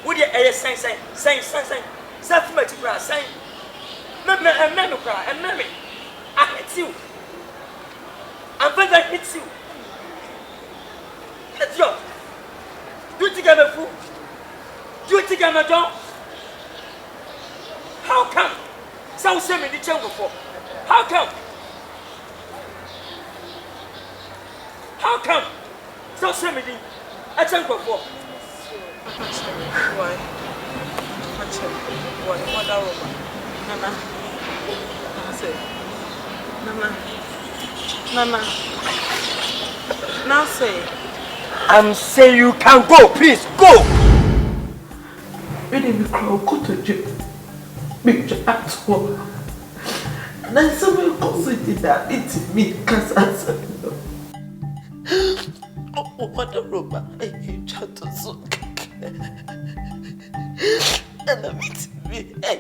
Would you say, South Mexico, saying, Mamma cry, and Mammy, I hit you. I'm going to hit you. Let's go. Do it together, fool. Do it together, John. How come? So send me the jungle for. How come? How come? So send me the jungle for. Why? Why? What are you? Nana. I say. Nana. Now say. I'm saying you can go, please go. When you crowd go to jail, make your act work. And then someone consider that it's me, Nkasah. Oh, what a robber! I hate to so. And I'm me,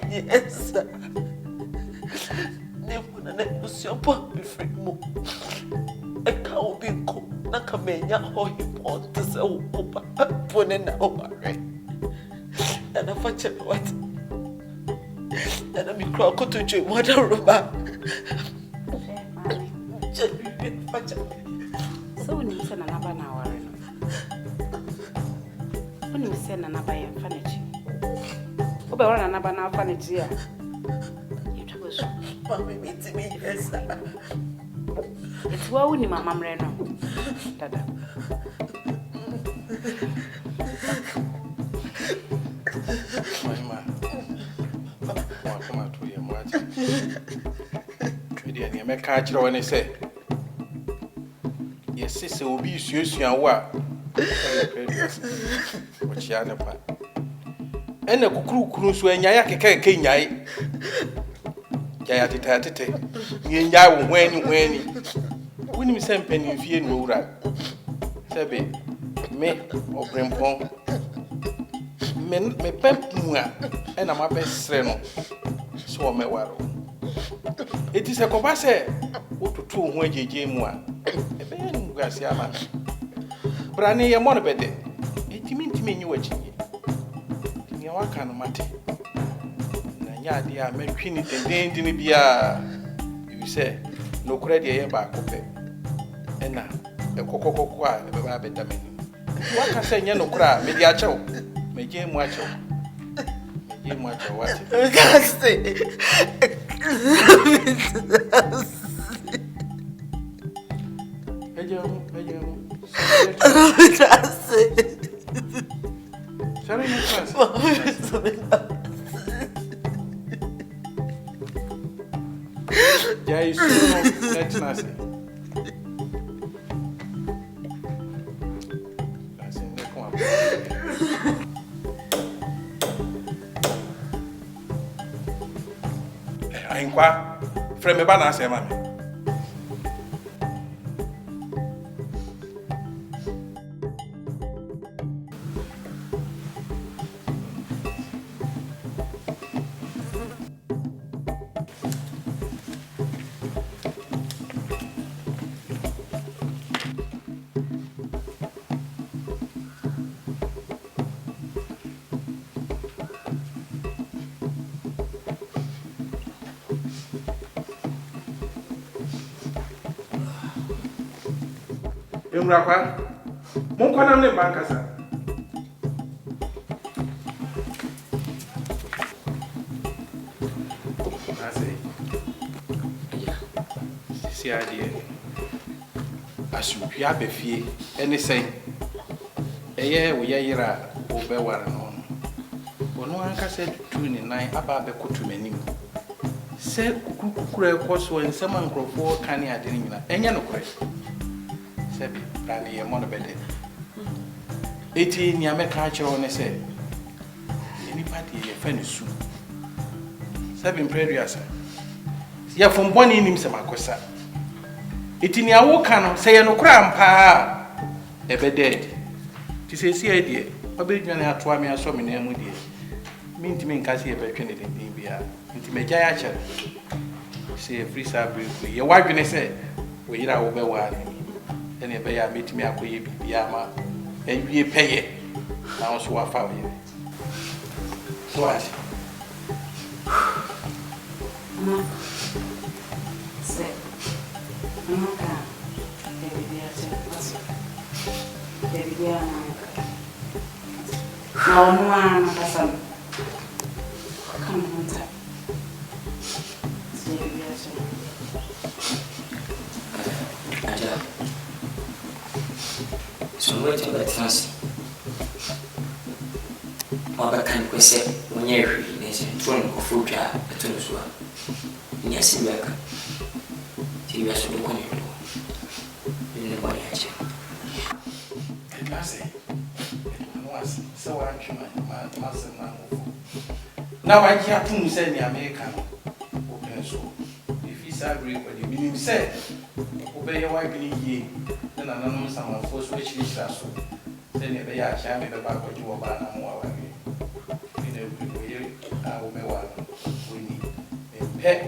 yes. Never was your pop before more. I can't be cool. Nakamenya, or he wants to sell Ponen over. And I fetch what? And I'm crowd go to jail. What a robber! So when you send another hour, when you send another furniture, over another furniture, you trouble so. Mammy meets me, yes, sir. It's well when my mum ran on. Dada. My man, come out to your mother. You may catch you when I say. Yes, sister will be used to what? What you are about. And the cuckoo cruise when Yaki can't yay. Yayatite, Yay when you send penny in fear no right. Sabe, me or Brimpon. Men me pempua, and I'm a best friend. So me waro. It is a cobase. What to two when you game one. A ben Garcia man. Branny, your money better. It means to me you watching it. You are kind of matter. Nanya, dear, make queen it and then didn't be you say, no credit back of it. And now, a cocoa quite a rabbit. What can say, no cry, mediacho, may game watch. You watch what? I can't say. From a banana, say, mammy. Rakwa, Monkwana name Nkasah. I say, see idea. As you have a fee, any say, a year we are over one on. When Nkasah 29 about the Kutumeni. Said Kukure was when someone grow for canny at dinner, and no question. Sabi, Branny, a monobed. 18 Yame catcher on a say. Anybody a friend soon. 7 prayers. Ya from one in him, Samacosa. 18 ya walk can say no cram pa. Ever dead. To say, see, idea. A big man had 2 years so many with you. Mean to me, Nkasah, a veteran in India. Into Mejayacha. Say a free sabri. Your wife, when I say, we are over one. And a bear meet me a quay, Yama, and we pay it. Now, so I found you. So what? Say, I'm not going. Baby, no, Nkasah. Come on, time. So wait till the trans. Oba kan kwese onye hwi nese tun ofu twa etun so a. Ni asibeka. Ti ya so ko ni do. Ni ba ya che. Nkasah. So I can now I can't send the American open so if he's agree with the meaning said obey your wife in ye then anonymous someone force which is so then if they are sharing the back what you were buying more I will be one we need a pet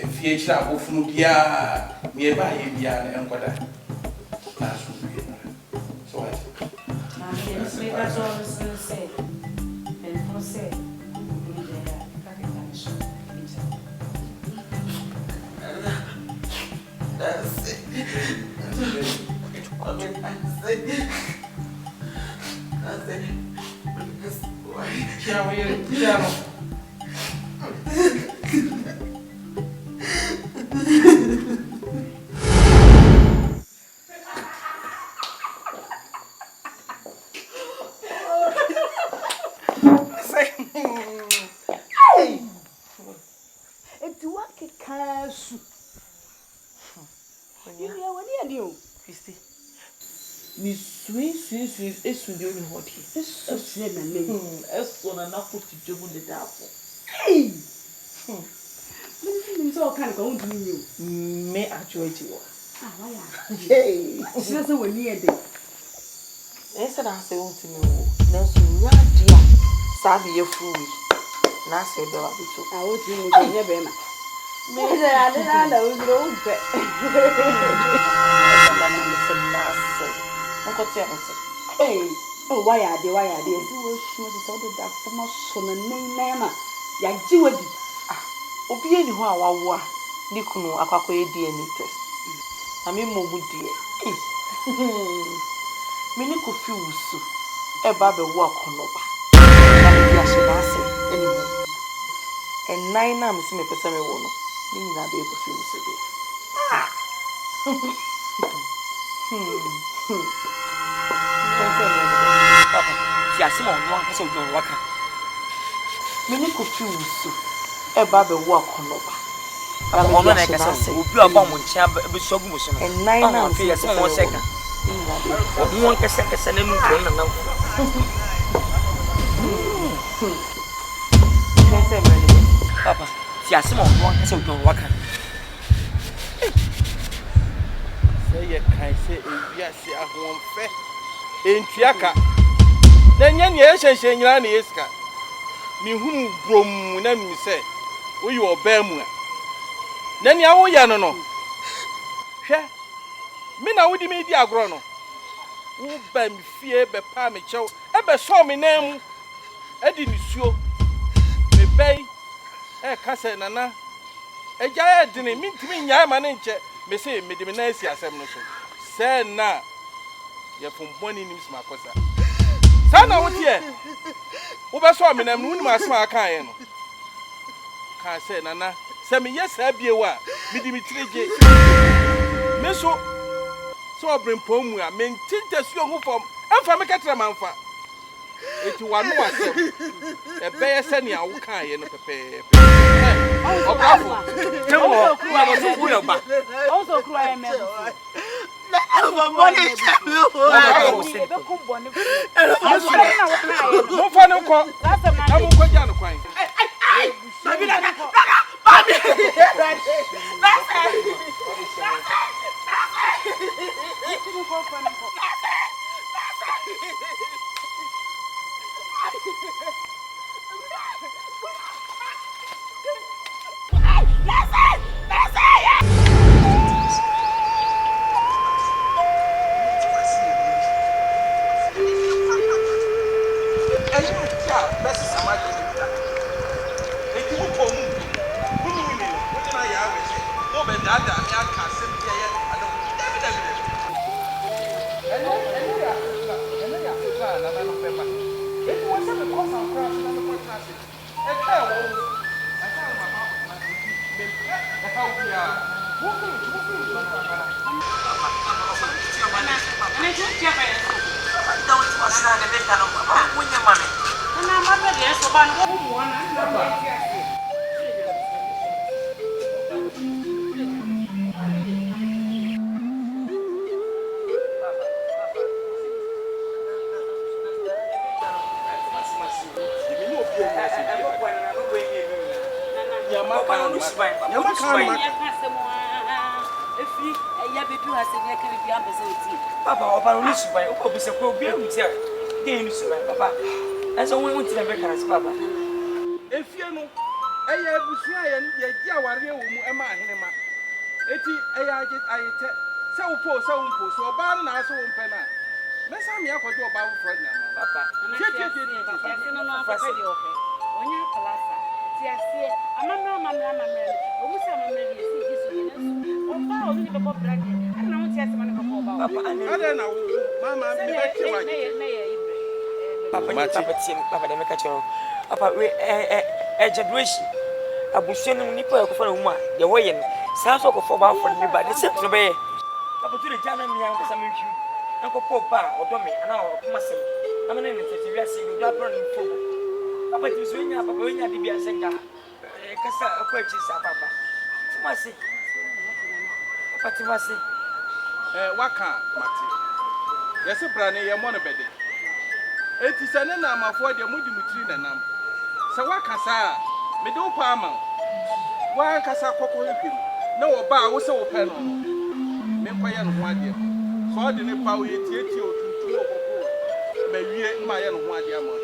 a future of Mudia nearby India and Quada. That's so what? That's all I was going to say. And for say, that's it. Ni swing esu de oni hodi. Esu se na name. Esu na put jomu de dapo. Hey. me so kan ko undu ni Me actually wo. Ah, why ya? Hey. Se se woni e de. Esa na se untu ni wo. Na so nya dia. Sabi ye fuwi. Na se be wa bitu. Ah, o ti mo je be na. Me se ade na uzuro unpe. Hey, oh, why are they? Do you show the sort of that from us on the name? Ya jiwadi. Ah, obi eni ho awawo a ni kunu akwakoye DNA test. Na me mo mu die. Me ni ko fi wusu. E ba be wo akonoba. Na me ya se na se eni mo. En nine na me si me pese me wo no. Ni nyina be ko fi wusu de. Ah. Papa, si asimo no Nkasah ojo waka. Me ni ko fi wusu. E ba be wo akonoba. Ono na Nkasah obi aba mo nchia be sogu mo so no. En nine na me fi asimo mo seka. Mo Nkasah na nu ko na na. Papa, si asimo no Nkasah ojo waka. Say you can say yes, I won't fair. In Tiaka. Then yes, and Yeska. Me whom brom, then me say, we you are Bermua. Then ya o ya no. She me na wudi me di agro no. Wo ba me fie be pa me chew. E be so me nam. E di nisuo. Me bay e kase nana. E ja e di ni mintimi nyaa ma ne nche. Me say me di me na asi asem no so. Say na ye fun boni nim sma kosa. Sa na wo tie. Wo be so me nam no nim asma aka ye no. Ka say nana. Se me yes abie wa me di me tireje. Me so obrimpo mu a me ntinta su ohu fom. Amfa me ketra manfa. Eti wanu asem. E be ye se ne a wo kan ye no pepe. Obrafo. Temo, ku aba so ku yoba. Also cry me. Money champion. Mo fa no ko. Na mo ko ja no kwan. Baby na. dada me aka se me ye ado David ya na no pema e ko se me ko san kra na no ko trase e ka wo na ka ma ma na me e ka wo ya wo ko no para na ju ti ba ya da wo ti ma sa na be ta no ba wo nya ma me na ma be de so ba no wo mo na na ba Papa, Papa, we should buy. Oh, we should go be able to. Game is right, Papa. As a woman to the Americans, Papa. If you know, I have Busian, Yawaria, Emma, Hinema. Eti, I so poor, so bad, and so penna. Let's have me up with your bow friend, Papa. Papa, they make a show. Papa, we a generation. I was sending Nico for a woman. The way in sounds like a 4 hour for me, but it's up to be. Papa, to the German young Casamin, Uncle Popa or Tommy, and now Massimo. I'm an enemy to you, not running for. Papa, you swing up, going at the Biasenga. Nkasah purchase Papa. Timasi. Papa Timasi. Waka Mati. Yes, Brani, your money bedding. It is an enema for the moody mutrina nam. So Wakasa, me do palm. Why Nkasah cocoa him? No, bar was so pen on. Mempayan one year. So I didn't power it yet to may we my own 1 year more.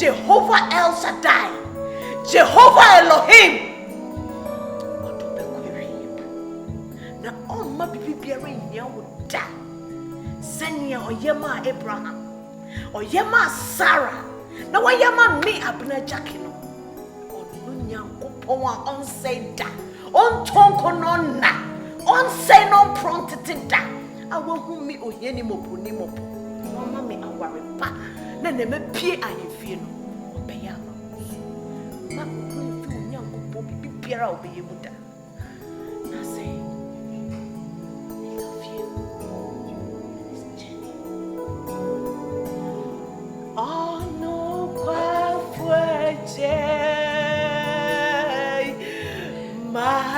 Jehovah El Shaddai, Jehovah Elohim. Now, all my baby would die. Send you or Yema Abraham or Yema Sarah. Now, I Yama me Abner Jackino. Or Nunya Poa on say that. On Tonko nonna. On say no prompted that. I will whom me or Yenimo Punimo. No, mammy, I worry back. Then they may pay and feel no Bayama. Mamma, if you young Bobby, be Pierre, I'll be able to. I say, I love you. This Jenny. Oh, no, quite my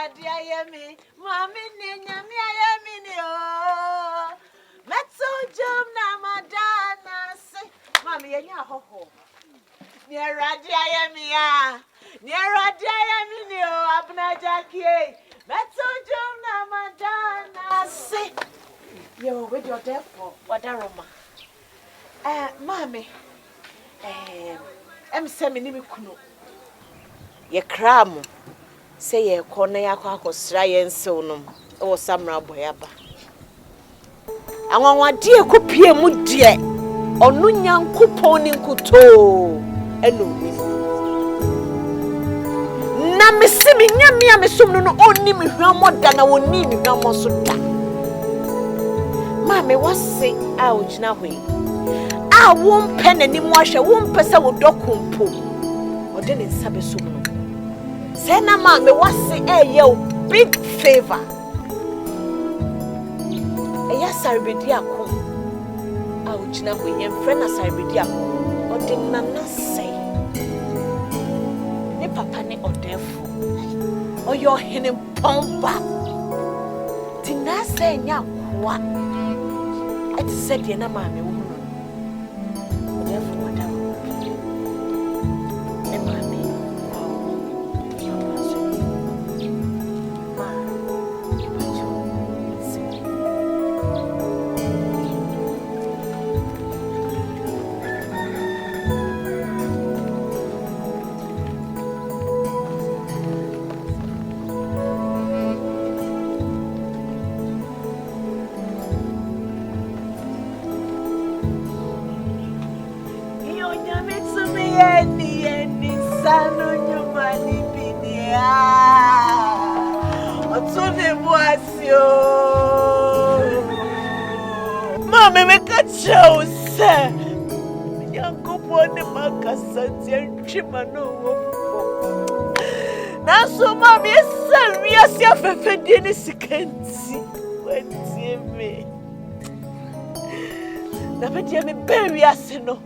Neradi ayemi, mami nyami ayemi ni o. Metso jom na madana se. Mami yenya hoho. Neradi ayemi ya. Neradi ayemi ni o abna jackie. Metso jom na madana se. Yo, with your devil, what a Roma. Mami, sending me kuno. Ye cram, say ye corner ya quack sry and sonum, or some raboyaba. I want dear copia mudia, or nunyan coupon in couteau, and no. Na me semi nyamia me sum no onni me hwa moda na wonni me hwa mo so da. Mama was say ouch na hwe. A won pen ani mo ahwe won pese wo dokumpo. Ode ne nsa be sum no. Say na mama was say ye big favor. Eya sarbedi akom. Ouch na hwe yen friend na sarbedi akom. Ode nana say papa ne odefo oyo hene pompa tinase nya kwa eti sede na maame wo odefo wada e maame Mama me catch sir. Yanko pone Nkasah chima no wo. Na so mama esa wiase afefede ni sikanti. Wetie me. Na bedia me be wiase no.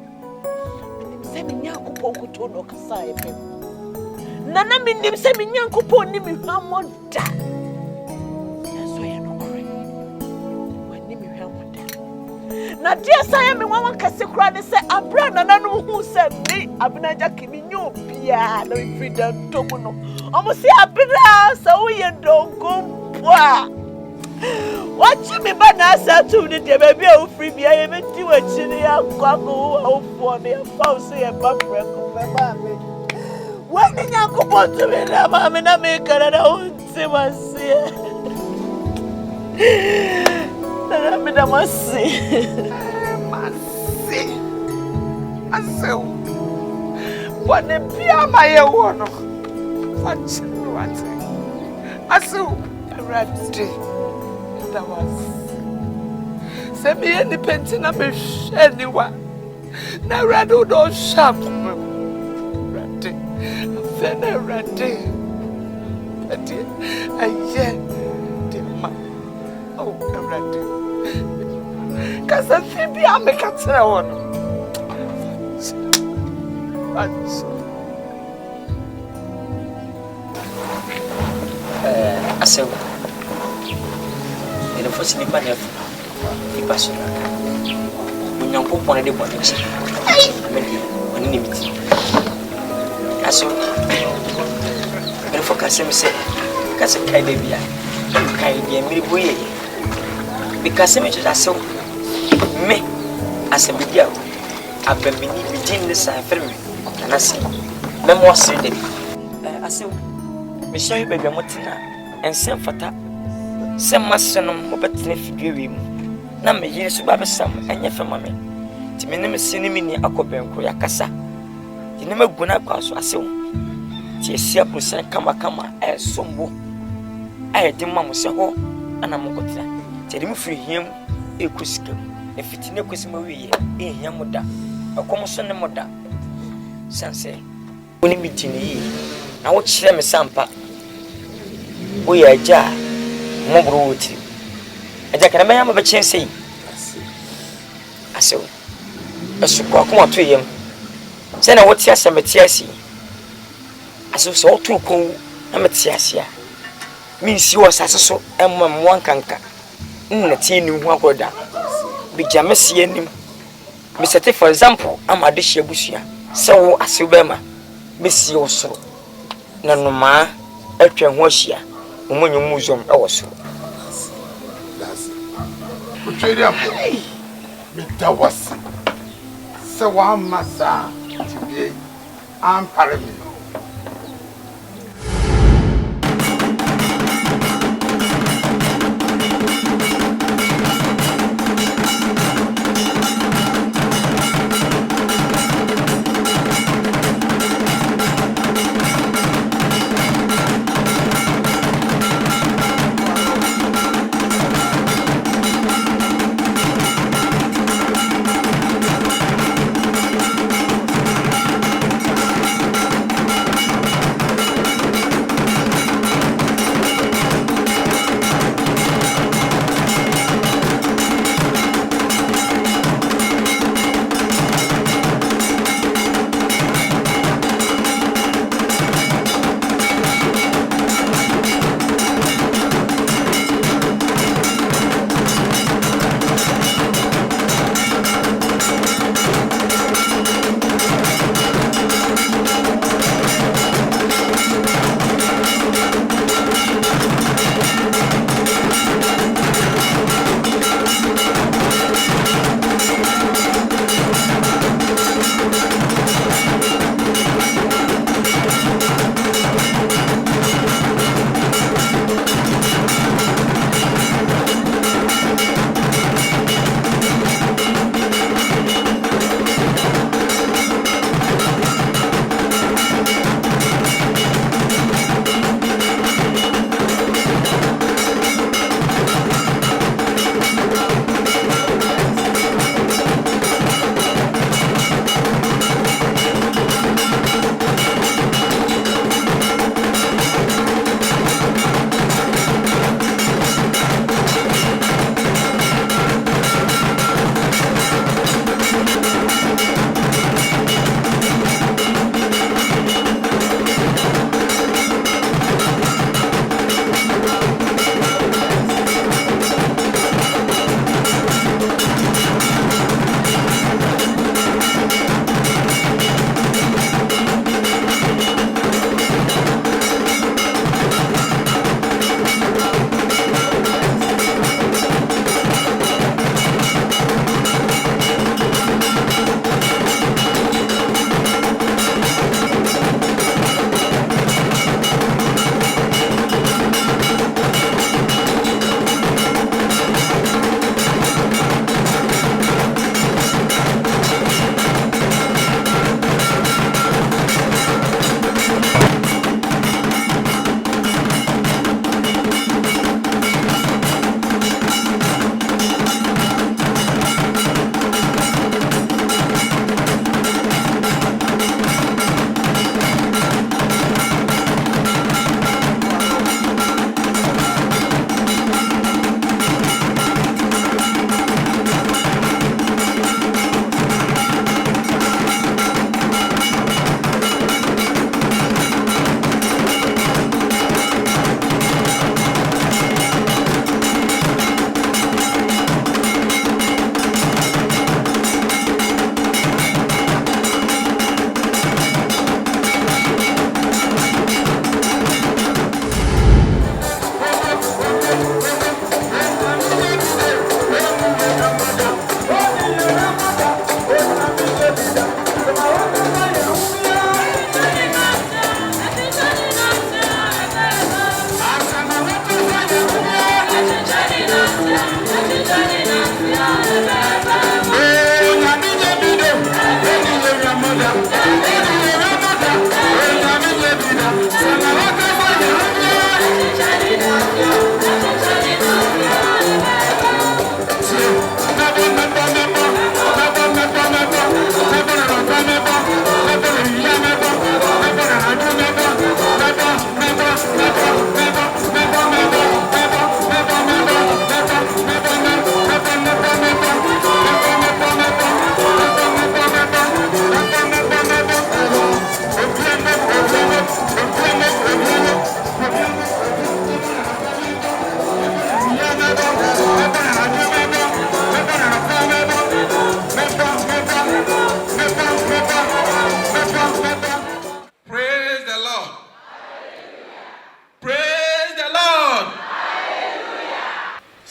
Nim se me nyanko pokuto no kasa epe. Nana me nim se me nyanko poni me hwamoda. Na dia say me wan kase kura ne say abra nana no hu say me abinaja kimi nyo bia na freedom to mu no omo say abra say wo ye dongo bua watch me ba na say to ni de baby o free bia ye me ti wa chi ne ya kwa ko o fo ne fa say e ba pre ko be ba me when ni nyankopon to me na ma me na me kara na o nti ma say na me da masi aso wane pia ma ye wono fachi wate aso rade da was se me ni pentina me hwe ni wa na rade do sharp rade fe na rade ati aye de ma oh rade Nkasah fibi ameka tere wono Asew. Ele fosse ni panef. E passou. Munyan ko pon de bon ex. Ai, medi, oni ni miti. Asew. Ele focus me say, Nkasah kai baby ya. Kai de mi boye. Because me just asew. Me asem dia. Abemini bidin this afirme. Anasi. Memo asede. Asew. Me shahi baby motina. Ensem fata sem masenom obetene fidwe mu na me yire so ba besam enye fema me ti me nim sinimi ni akobenko yakasa ti ne maguna kwaso asew ti esia prosen kama sombo ayedi mamu se ho ana mokotra ti de me firi hiem ekusikam efitine kosima wiye ehia moda akomo so ne moda sanse oni mitini yi na wo kire me sampa Oya ja Mcbrown wuti aja kana manya mabe chense aso aso kwa kuma to yem se na woti asem ti asi aso so to ko na meti asia minsi wo sase so emma mo nkanka nna tie ni hu akoda bi jamese anim me set for example amade hye busua se wo asebema besi wo so na no ma atwa ho ahia mo nyum museum e wo so Utredi apo. Mita wasi. Se wa masa tibi ampare mi.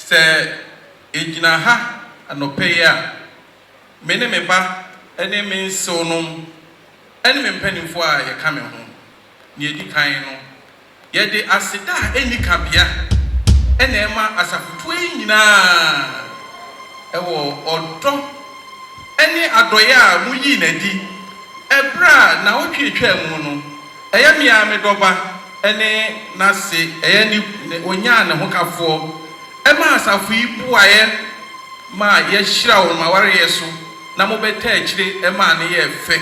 se ejina ha anope ya me ne me ba ene me nso no ene me mpanimfo a ye ka me ho ne edi kan no ye de aseda eni kabia ene ema asafoto nyina ewo odo ene adoye a muyi na di ebra na otwetwa mu no eye mia me doba ene nase eye ni onya ne ho kafo ema asafo ibu aye ma ye hira wo ma ware yeso na mo beta akire ema ne ye fe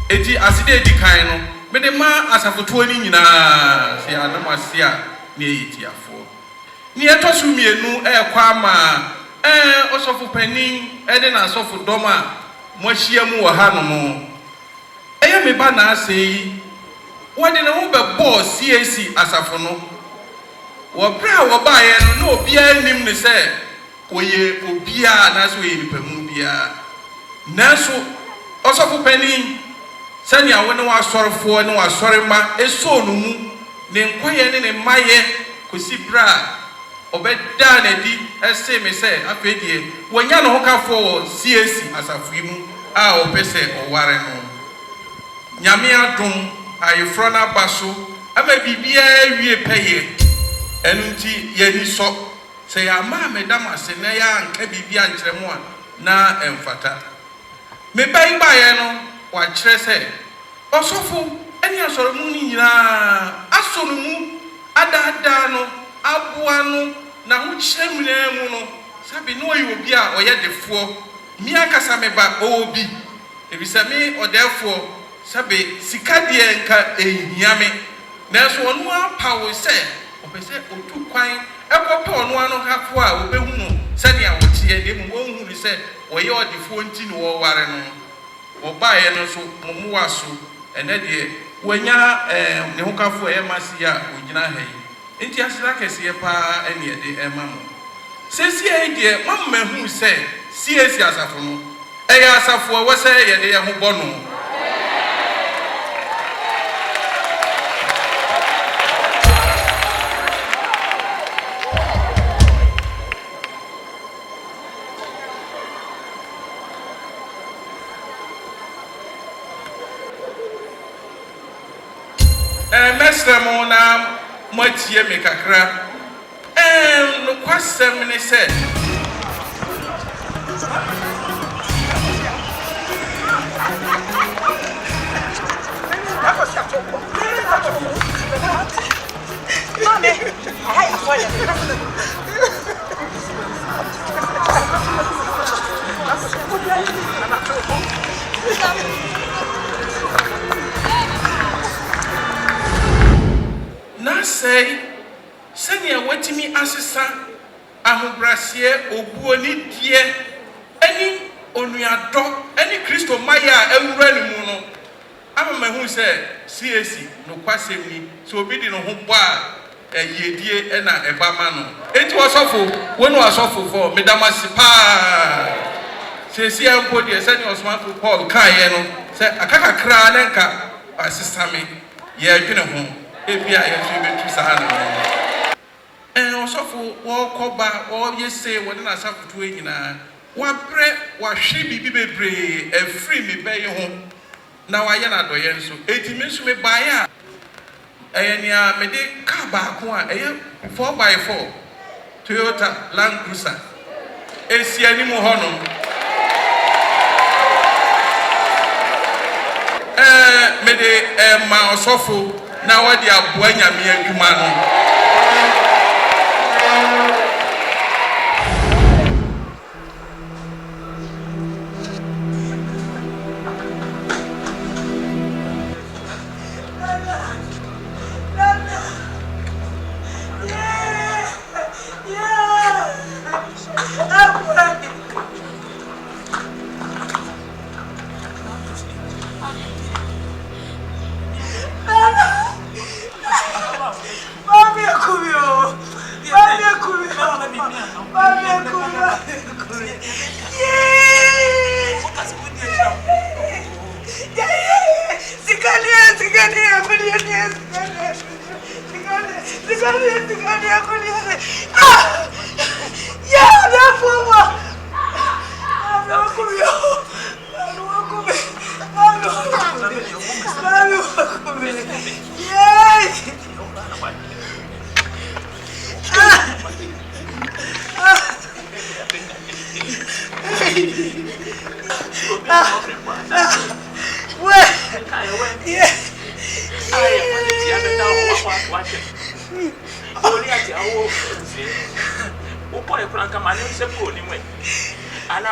eti aside edi kan no me de ma asafoto ani nyina se adom asia ne yitiafo ni etosu mienu kwa ma osofo panin ede na asofo doma mo ahia mu wo ha no mo eye me ba na asei wode na wo be boss CAC asafo no wo bra wo ba ye no na obia nim ne se oye obia na so ye nipamu bia naso osofo panin sani a wone wa sorofo ne wa sorema eso no mu ne nkoye ne ne maye kosi bra obeda na di ese me se afedie wonya no hokafo CAC asafo mu a opese oware no nyame adom ayefro na baso ama bibia wie peye enunti yani so se ya ma medam ase na ya nka bibia nkyeremu a na emfata me bai bae no wa kyerɛ sɛ osofo eni asɔre mu ni nyina asɔre mu adada no aboa no na ho kyerɛ mu na mu no sabi no oyi obi a ɔyɛ defo mi akasa me ba obi ebisa me ɔdefo sabi sika de nka ehia me na so ɔno apawo sɛ ɔpɛsɛ otu kwan ɛkɔpɛ ɔno ano hafo a obehu no sɛnea wɔtie de mu wɔn hu ni sɛ ɔyɛ ɔdefo nti no wɔware no obaye no so momuwa so ene de wonya ne hokafo e masi a ogina ha yi enti asira kese pa ene de ema mo sesi e de mamma hu se CAC asafo no e ya asafo wo se ye de ye ho bono mesramo na matie me kakra no kwasem ne se na say senya watimi asesa ahobrasie obuo ni die ani onuado ani Kristo maya awura ni mu no amama hu se CAC no kwasem ni so obi di no ho bo a yedie na eba ma no enti osofo wonu asofo for medamasi pa se ampo die senya osmanfo Paul kaye no se akakakra na nka asesa me ye adwene ho ebia yesu betu sahana osofo wo koba o yese wona na safutu nyina wa bre wa hwe bibi bebre afri me bɛyi ho na wa ye na doye nso etimi nso me bae a enia me de ka ba ko a 4x4 Toyota Land Cruiser esi animu ho no me de ma osofo na wadi aboa nyame adwuma no Watch it. Only at the hour. Who call a crank a man in Sepo anyway. And I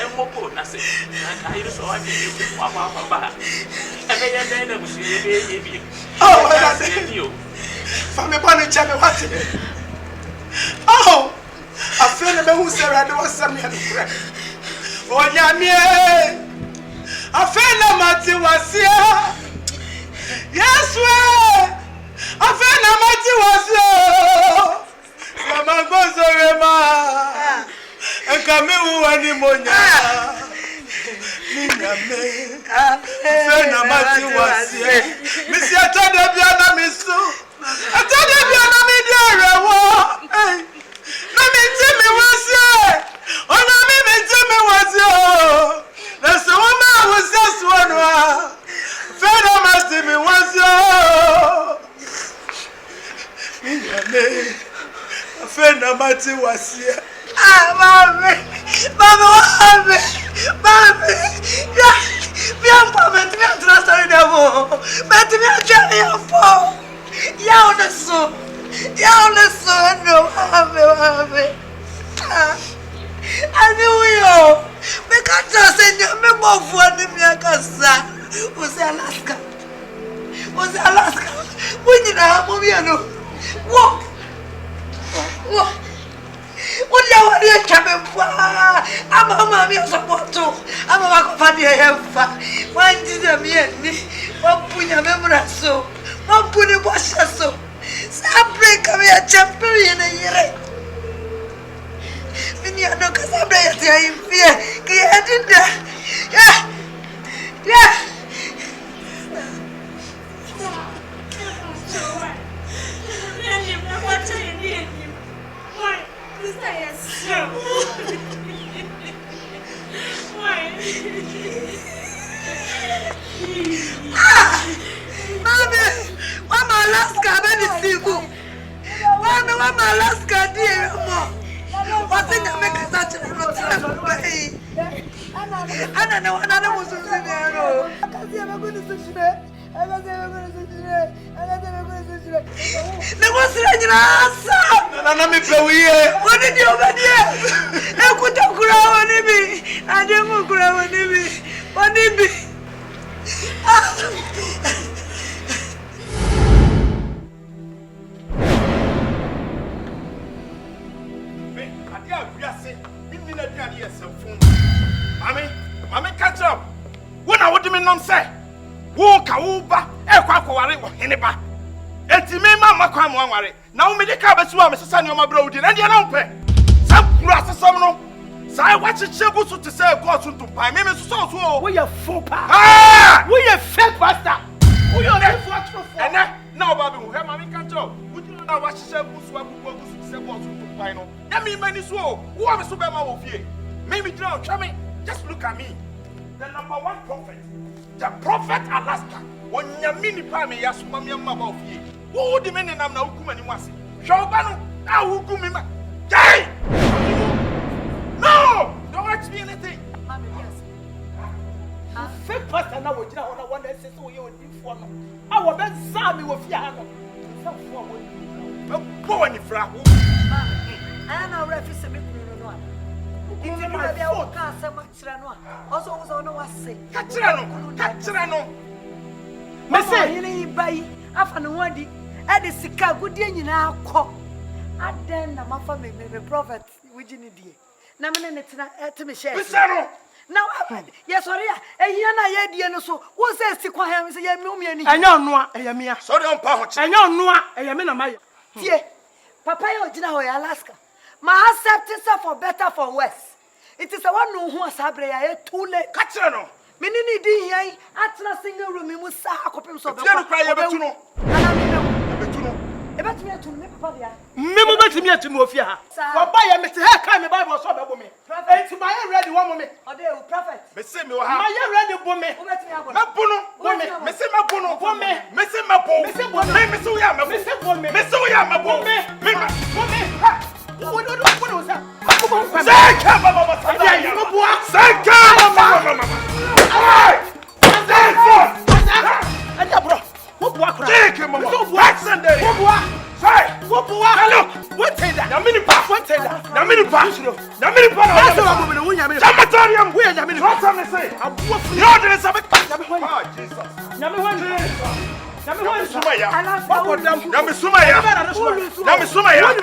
am Mopo, Nasi. And I saw I did Papa. And then was you. Oh, I see you. From the bonnet channel, what's it? Oh, I feel the who said I was some friend. Oh, Yamie. I feel the Mati was here. Yes, well. I feel the Mati was here. Mama goes over. And come in Monia. Fena Mati was here. Monsieur Tadabiana Misso. I told you, I'm a let me tell me what's here. Oh, let me tell me what's here. That's the woman who was just one. Fena must tell me what's here. Fena Mati was here. Ah, mommy. We are coming to me and trust in the war. But we are trying to fall. You're the son. No, have. I knew you. We can't just send you a memo for the Nkasah. Was Alaska. We need a movie. Walk. What do you want to come for? I'm a mammy of support too. I'm a family. Why did you mean? What put your memory so? What put it wash so? Stop breaking me a champion a year. When you know, because I'm in fear. Get in there. Yeah. Mama Alaska, baby, Sibu. Mama Alaska, dear. What thing I make a touch of I don't know another was in there. I can't see I'm going to switch it. There was an answer. What did you over here? I could not grow on me. I didn't grow on me. What did me? Mommy, catch up. What I would mean, say. Walk a wooba, a quack or anybody. And to me, Mamma, come one worry. Now, me the cabin swam, Mrs. Sanyo, my brother, and you don't pay. Some grass, some no. So I watch a chibus to say, God, to buy me, Mrs. So. We are full. Ah! We are fake pastor. We are there for and now, Baby, who have Mammy catch up. Would you know what she said? Who's what to say, what to buy no? Let me many so. Who are Super Mamma of you? Maybe drown, tell me. Just look at me. The number one prophet. The prophet Alaska. When you mini pami yas mami mama of ye. Who would the men and I'm now come and was? Shobano, now who come in my day? No! Don't ask me anything. Mammy, yes. Fake pastor now would you know one that says so you would be for no. I will bet Sammy with Yano. Go any frap. I know refuge me. Also, was say, Catrano. Messy, by after one day, at the Sika, good day in our court. I then my family may be prophet, which in the day. Naman to me share. Now, yes, sorry, a yana yediano so. What says to Quaham is a young I know, I am here. So don't pouch. I know, I am in a Maya. Dear, Papa, Alaska. My acceptance for better for worse. It is a one who has a too late. Catrano. Minini D. At a single room, you must have copies of the cry about you know. About me to me to move here. Buy a Mr. Hack, Bible so about me. Prophet, my ready woman. Or they will prophet. Miss me, my ready woman. Mapuno, Miss Mapuno, woman, Miss Mapo, Miss Woman, Miss Uyama, Miss Woman, Miss Uyama, woman. What was that? Say, came mama. What Sunday? Say. Look. What take that? Namini pa. What take that? Namini pa. Namini pa. That's what I'm going to win. Samatorium. We are Namini. What I'm saying? I'm wolfing. You're the Sabbath. Oh Jesus. Nami Sumaya. Nami Sumaya.